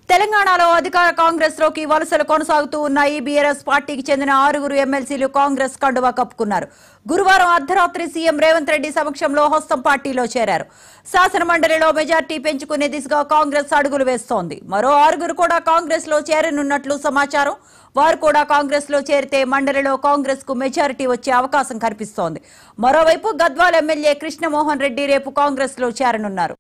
తెలంగాణలో అధికార కాంగ్రెస్ లోకి వలసలు కొనసాగుతూ ఉన్నాయి. బీఆర్ఎస్ పార్టీకి చెందిన 6 ఎమ్మెల్సీలు కాంగ్రెస్ కండువా కప్పుకున్నారు. గురువారం అర్ధరాత్రి సీఎం రేవంత్ రెడ్డి సమక్షంలో హస్తం పార్టీలో చేరారు. శాసనమండలిలో మెజార్టీ పెంచుకునే దిశగా కాంగ్రెస్ అడుగులు వేస్తోంది. మరో 6 కూడా కాంగ్రెస్ లో చేరనున్నట్లు సమాచారం. వారు కూడా కాంగ్రెస్ లో చేరితే మండలిలో కాంగ్రెస్ కు మెజారిటీ వచ్చే అవకాశం కనిపిస్తోంది. మరోవైపు గద్వాల్ ఎమ్మెల్యే కృష్ణమోహన్ రెడ్డి రేపు కాంగ్రెస్ లో చేరనున్నారు.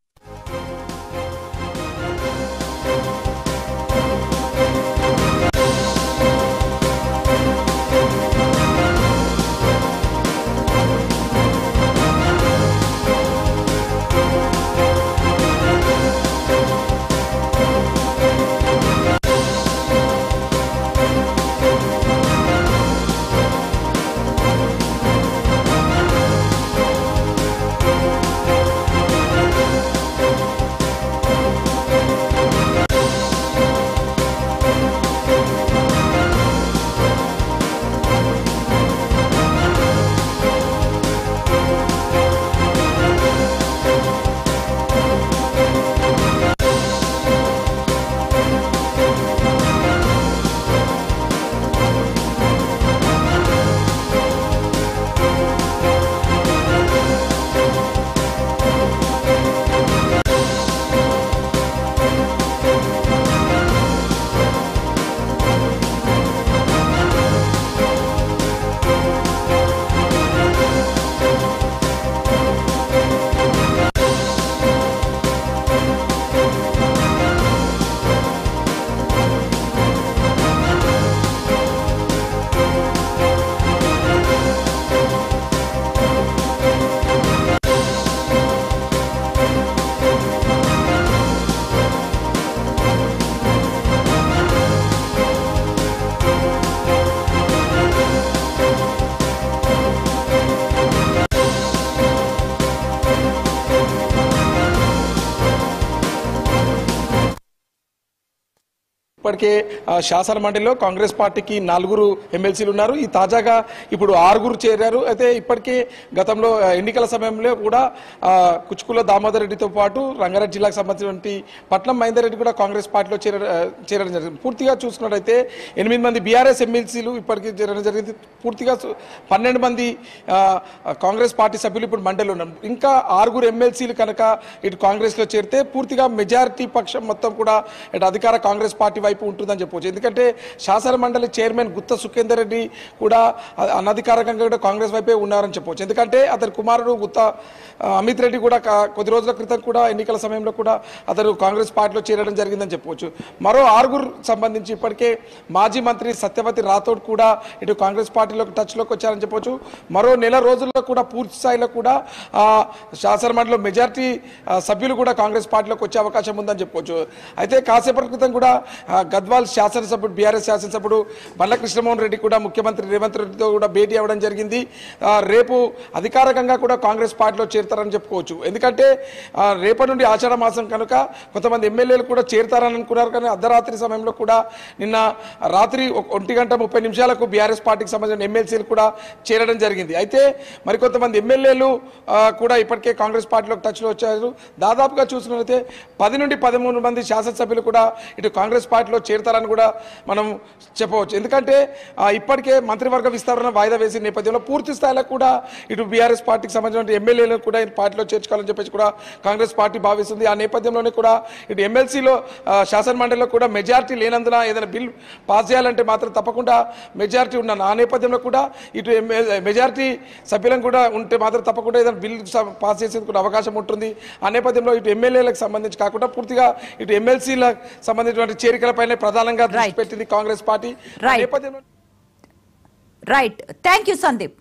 ఇప్పటికే శాసన మండలిలో కాంగ్రెస్ పార్టీకి 4 ఎమ్మెల్సీలు ఉన్నారు. ఈ తాజాగా ఇప్పుడు 6 చేరారు. అయితే ఇప్పటికే గతంలో ఎన్నికల సమయంలో కూడా కుచుకుల దామోదర్ రెడ్డితో పాటు రంగారెడ్డి జిల్లాకు సంబంధించినటువంటి పట్నం మహేందర్ రెడ్డి కూడా కాంగ్రెస్ పార్టీలో చేరడం జరిగింది. పూర్తిగా చూసుకున్నట్టయితే 8 మంది బీఆర్ఎస్ ఎమ్మెల్సీలు ఇప్పటికీ చేరడం జరిగింది. పూర్తిగా 12 మంది కాంగ్రెస్ పార్టీ సభ్యులు ఇప్పుడు మండలిలో ఉన్నారు. ఇంకా 6 ఎమ్మెల్సీలు కనుక ఇటు కాంగ్రెస్లో చేరితే పూర్తిగా మెజారిటీ పక్షం మొత్తం కూడా ఇటు అధికార కాంగ్రెస్ పార్టీ వైపు ఉంటుందని చెప్పవచ్చు. ఎందుకంటే శాసన మండలి చైర్మన్ గుత్త సుఖేందర్ రెడ్డి కూడా అనధికారికంగా కూడా కాంగ్రెస్ వైపే ఉన్నారని చెప్పవచ్చు. ఎందుకంటే అతని కుమారుడు గుత్త అమిత్ రెడ్డి కూడా కొద్ది రోజుల క్రితం కూడా ఎన్నికల సమయంలో కూడా అతను కాంగ్రెస్ పార్టీలో చేరడం జరిగిందని చెప్పవచ్చు. మరో 6 సంబంధించి ఇప్పటికే మాజీ మంత్రి సత్యవతి రాథోడ్ కూడా ఇటు కాంగ్రెస్ పార్టీలో టచ్లోకి వచ్చారని చెప్పవచ్చు. మరో నెల రోజుల్లో కూడా పూర్తి స్థాయిలో కూడా శాసన మండలిలో మెజారిటీ సభ్యులు కూడా కాంగ్రెస్ పార్టీలోకి వచ్చే అవకాశం ఉందని చెప్పవచ్చు. అయితే కాసేపటి క్రితం కూడా గద్వాల్ శాసనసభ్యుడు బీఆర్ఎస్ శాసనసభ్యుడు బండ్ల కృష్ణమోహన్ రెడ్డి కూడా ముఖ్యమంత్రి రేవంత్ రెడ్డితో కూడా భేటీ అవ్వడం జరిగింది. రేపు అధికారికంగా కూడా కాంగ్రెస్ పార్టీలో చేరతారని చెప్పుకోవచ్చు. ఎందుకంటే రేపటి నుండి ఆషాఢ మాసం కనుక కొంతమంది ఎమ్మెల్యేలు కూడా చేరతారని అనుకున్నారు. కానీ అర్ధరాత్రి సమయంలో కూడా నిన్న రాత్రి 1:30 బీఆర్ఎస్ పార్టీకి సంబంధించిన ఎమ్మెల్సీలు కూడా చేరడం జరిగింది. అయితే మరికొంతమంది ఎమ్మెల్యేలు కూడా ఇప్పటికే కాంగ్రెస్ పార్టీలోకి టచ్లో వచ్చారు. దాదాపుగా చూసినట్లయితే 10 నుండి 13 మంది శాసనసభ్యులు కూడా ఇటు కాంగ్రెస్ పార్టీలో చేరతారని కూడా మనం చెప్పవచ్చు. ఎందుకంటే ఇప్పటికే మంత్రివర్గ విస్తరణ వాయిదా వేసిన నేపథ్యంలో పూర్తి స్థాయిలో కూడా ఇటు బీఆర్ఎస్ పార్టీకి సంబంధించిన ఎమ్మెల్యేలను కూడా పార్టీలో చేర్చుకోవాలని చెప్పేసి కూడా కాంగ్రెస్ పార్టీ భావిస్తుంది. ఆ నేపథ్యంలోనే కూడా ఇటు ఎమ్మెల్సీలో శాసన మండలిలో కూడా మెజారిటీ లేనందున ఏదైనా బిల్ పాస్ చేయాలంటే మాత్రం తప్పకుండా మెజారిటీ ఉన్నాను. ఆ నేపథ్యంలో కూడా ఇటు మెజారిటీ సభ్యులను కూడా ఉంటే మాత్రం తప్పకుండా ఏదైనా బిల్ పాస్ చేసేందుకు కూడా అవకాశం ఉంటుంది. ఆ నేపథ్యంలో ఇటు ఎమ్మెల్యేలకు సంబంధించి కాకుండా పూర్తిగా ఇటు ఎమ్మెల్సీలకు సంబంధించినటువంటి చేరికలపైనే ప్రధానంగా దృష్టి పెట్టింది Congress party. Right. Thank you Sandeep.